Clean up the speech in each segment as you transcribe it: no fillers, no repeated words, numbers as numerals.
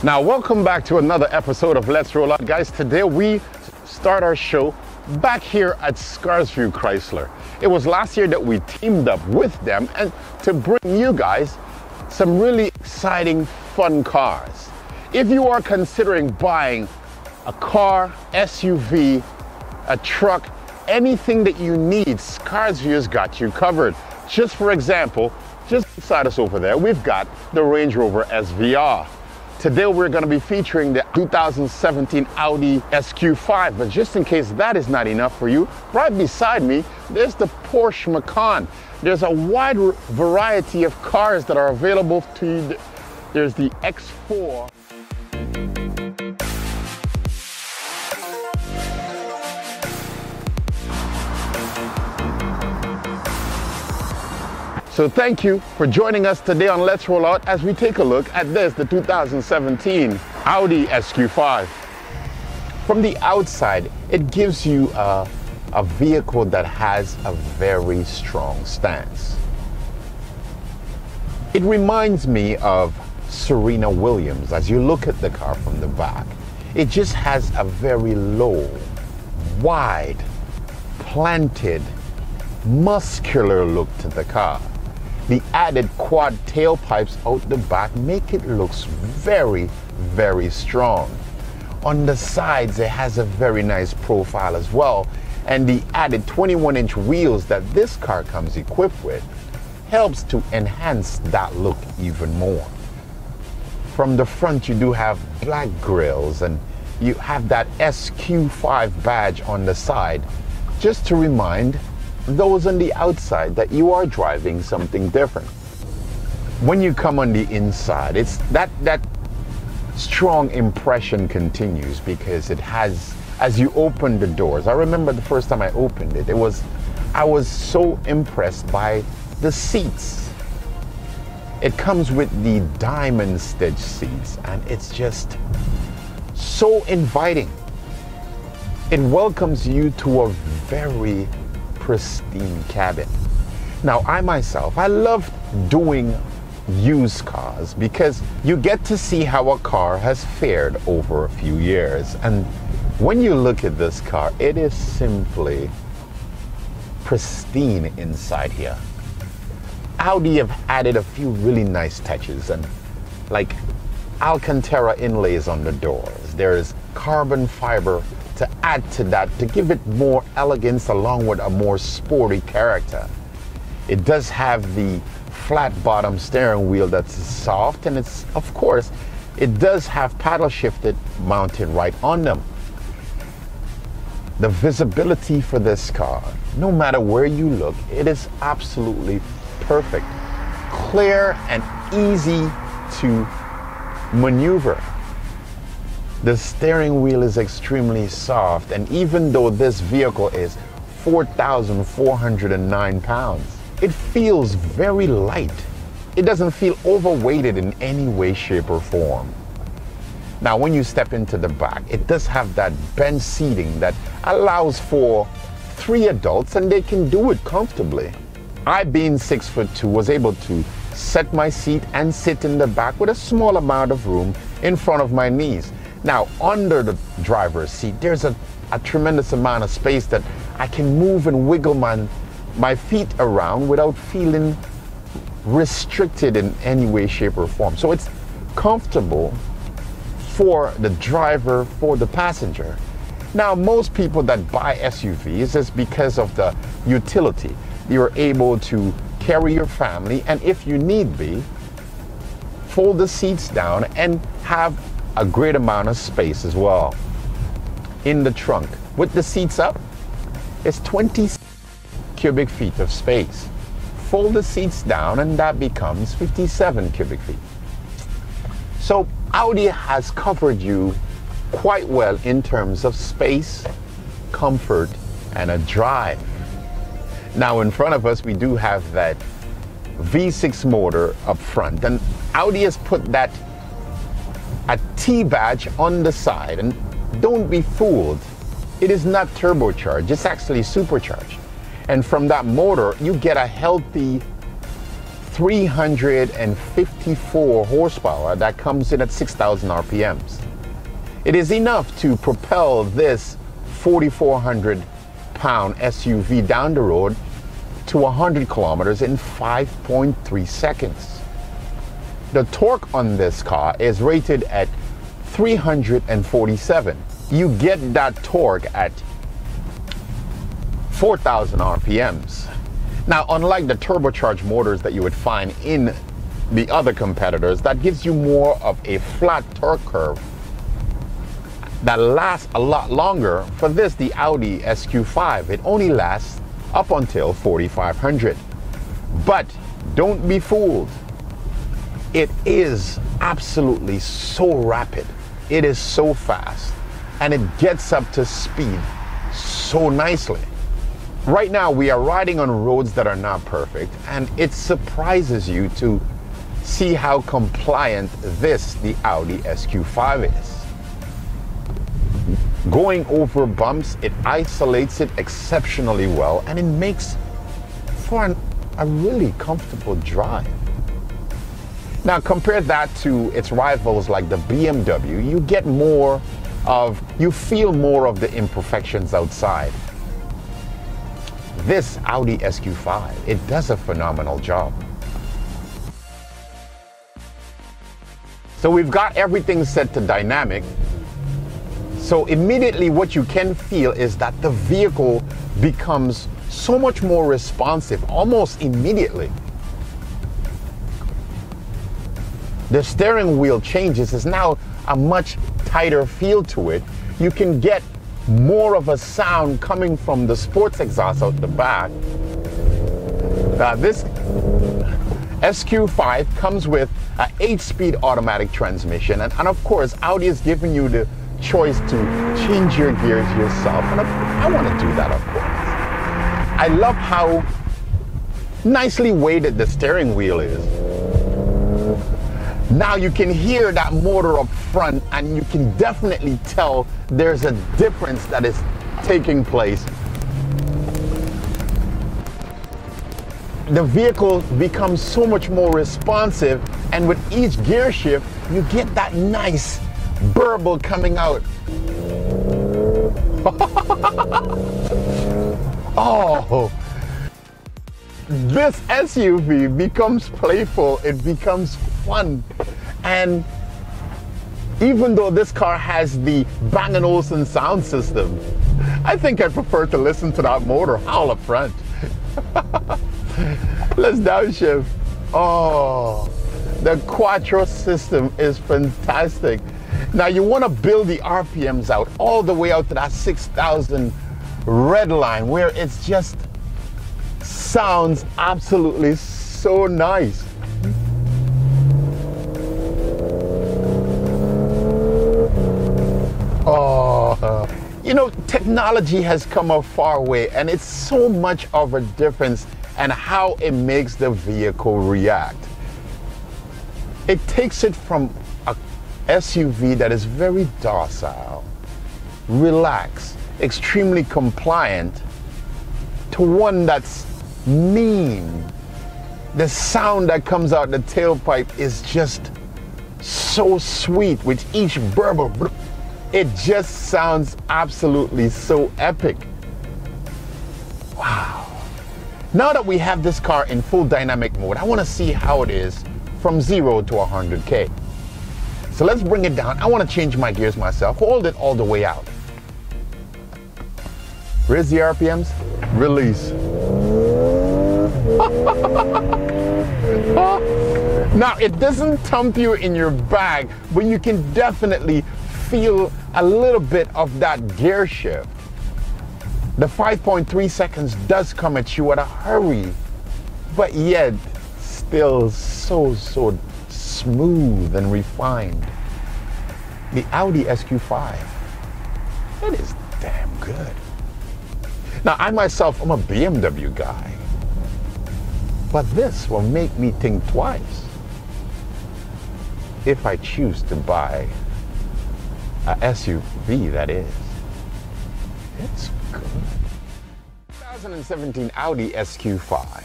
Now, welcome back to another episode of Let's Roll Out, guys. Today we start our show back here at SCARSVIEW Chrysler. It was last year that we teamed up with them and to bring you guys some really exciting, fun cars. If you are considering buying a car, SUV, a truck, anything that you need, SCARSVIEW has got you covered. Just for example, just beside us over there, we've got the Range Rover SVR. Today we're going to be featuring the 2017 Audi SQ5, but just in case that is not enough for you, right beside me, there's the Porsche Macan. There's a wide variety of cars that are available to you. There's the X4. So thank you for joining us today on Let's Roll Out as we take a look at this, the 2017 Audi SQ5. From the outside, it gives you a vehicle that has a very strong stance. It reminds me of Serena Williams as you look at the car from the back. It just has a very low, wide, planted, muscular look to the car. The added quad tailpipes out the back make it look very, very strong. On the sides, it has a very nice profile as well. And the added 21-inch wheels that this car comes equipped with helps to enhance that look even more. From the front, you do have black grills and you have that SQ5 badge on the side, just to remind those on the outside that you are driving something different. When you come on the inside, it's that strong impression continues because it has, as you open the doors, I remember the first time I opened it, I was so impressed by the seats. It comes with the diamond stitch seats and it's just so inviting. It welcomes you to a very pristine cabin. Now, I myself, I love doing used cars because you get to see how a car has fared over a few years. And when you look at this car, it is simply pristine inside here. Audi have added a few really nice touches and like Alcantara inlays on the doors. There's carbon fiber to add to that, to give it more elegance along with a more sporty character. It does have the flat bottom steering wheel that's soft, and it's, of course, it does have paddle shifted mounted right on them. The visibility for this car, no matter where you look, it is absolutely perfect. Clear and easy to maneuver. The steering wheel is extremely soft, and even though this vehicle is 4,409 pounds, it feels very light. It doesn't feel overweighted in any way, shape, or form. Now, when you step into the back, it does have that bench seating that allows for 3 adults, and they can do it comfortably. I, being 6'2", was able to set my seat and sit in the back with a small amount of room in front of my knees. Now, under the driver's seat, there's a tremendous amount of space that I can move and wiggle my feet around without feeling restricted in any way, shape, or form. So it's comfortable for the driver, for the passenger. Now, most people that buy SUVs is because of the utility. You're able to carry your family, and if you need be, fold the seats down and have a great amount of space as well. In the trunk, with the seats up, it's 20 cubic feet of space. Fold the seats down and that becomes 57 cubic feet. So Audi has covered you quite well in terms of space, comfort, and a drive. Now, in front of us, we do have that V6 motor up front, and Audi has put that a T badge on the side, and don't be fooled, it is not turbocharged, it's actually supercharged. And from that motor, you get a healthy 354 horsepower that comes in at 6,000 RPMs. It is enough to propel this 4,400-pound SUV down the road to 100 kilometers in 5.3 seconds. The torque on this car is rated at 347. You get that torque at 4,000 RPMs. Now, unlike the turbocharged motors that you would find in the other competitors, that gives you more of a flat torque curve that lasts a lot longer. For this, the Audi SQ5, it only lasts up until 4,500. But don't be fooled. It is absolutely so rapid. It is so fast, and it gets up to speed so nicely. Right now, we are riding on roads that are not perfect, and it surprises you to see how compliant the Audi SQ5 is. Going over bumps, it isolates it exceptionally well, and it makes for a really comfortable drive. Now, compare that to its rivals like the BMW, you feel more of the imperfections outside. This Audi SQ5, it does a phenomenal job. So we've got everything set to dynamic. So immediately what you can feel is that the vehicle becomes so much more responsive, almost immediately. The steering wheel changes. Is now a much tighter feel to it. You can get more of a sound coming from the sports exhaust out the back. This SQ5 comes with an 8-speed automatic transmission, and of course Audi is giving you the choice to change your gears yourself, and I want to do that, of course. I love how nicely weighted the steering wheel is. Now you can hear that motor up front, and you can definitely tell there's a difference that is taking place. The vehicle becomes so much more responsive, and with each gear shift, you get that nice burble coming out. Oh, this SUV becomes playful, it becomes fun. And even though this car has the Bang & Olufsen sound system, I think I prefer to listen to that motor howl up front. Let's downshift. Oh, the Quattro system is fantastic. Now you want to build the RPMs out all the way out to that 6,000 red line where it's just sounds absolutely so nice. Oh, you know, technology has come a far way, and it's so much of a difference in how it makes the vehicle react. It takes it from a SUV that is very docile, relaxed, extremely compliant, to one that's mean. The sound that comes out the tailpipe is just so sweet with each burble. It just sounds absolutely so epic. Wow. Now that we have this car in full dynamic mode, I want to see how it is from 0 to 100K. So let's bring it down. I want to change my gears myself. Hold it all the way out. Raise the RPMs. Release. Now, it doesn't thump you in your bag, but you can definitely feel a little bit of that gear shift. The 5.3 seconds does come at you at a hurry, but yet still so smooth and refined. The Audi SQ5, it is damn good. Now, I myself, I'm a BMW guy, but this will make me think twice if I choose to buy a SUV, that is. It's good. 2017 Audi SQ5.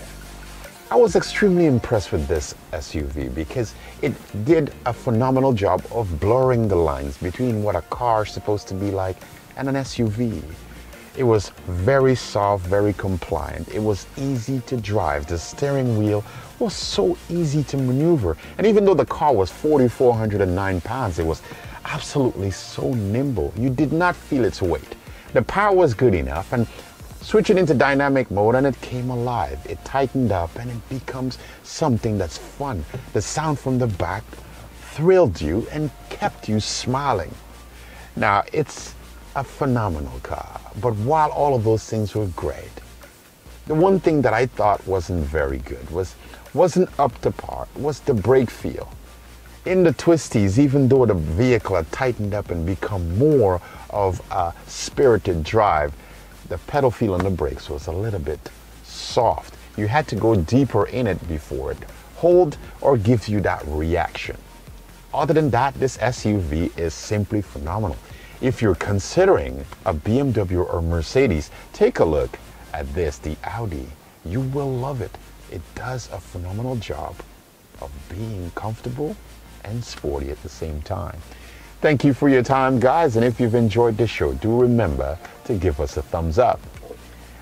I was extremely impressed with this SUV because it did a phenomenal job of blurring the lines between what a car is supposed to be like and an SUV. It was very soft, very compliant. It was easy to drive. The steering wheel was so easy to maneuver. And even though the car was 4,409 pounds, it was absolutely so nimble. You did not feel its weight. The power was good enough, and switch it into dynamic mode and it came alive. It tightened up and it becomes something that's fun. The sound from the back thrilled you and kept you smiling. Now, it's a phenomenal car, but while all of those things were great, the one thing that I thought wasn't very good, wasn't up to par, was the brake feel. In the twisties, even though the vehicle had tightened up and become more of a spirited drive, the pedal feel on the brakes was a little bit soft. You had to go deeper in it before it hold or gives you that reaction. Other than that, this SUV is simply phenomenal. If you're considering a BMW or Mercedes, take a look at this, the Audi. You will love it. It does a phenomenal job of being comfortable and sporty at the same time. Thank you for your time, guys, and if you've enjoyed the show, do remember to give us a thumbs up.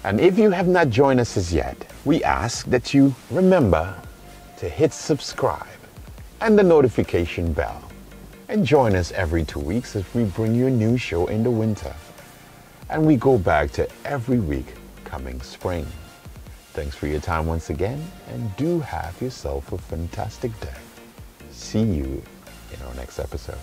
And if you have not joined us as yet, we ask that you remember to hit subscribe and the notification bell, and join us every 2 weeks as we bring you a new show in the winter. And we go back to every week coming spring. Thanks for your time once again, and do have yourself a fantastic day. See you in our next episode.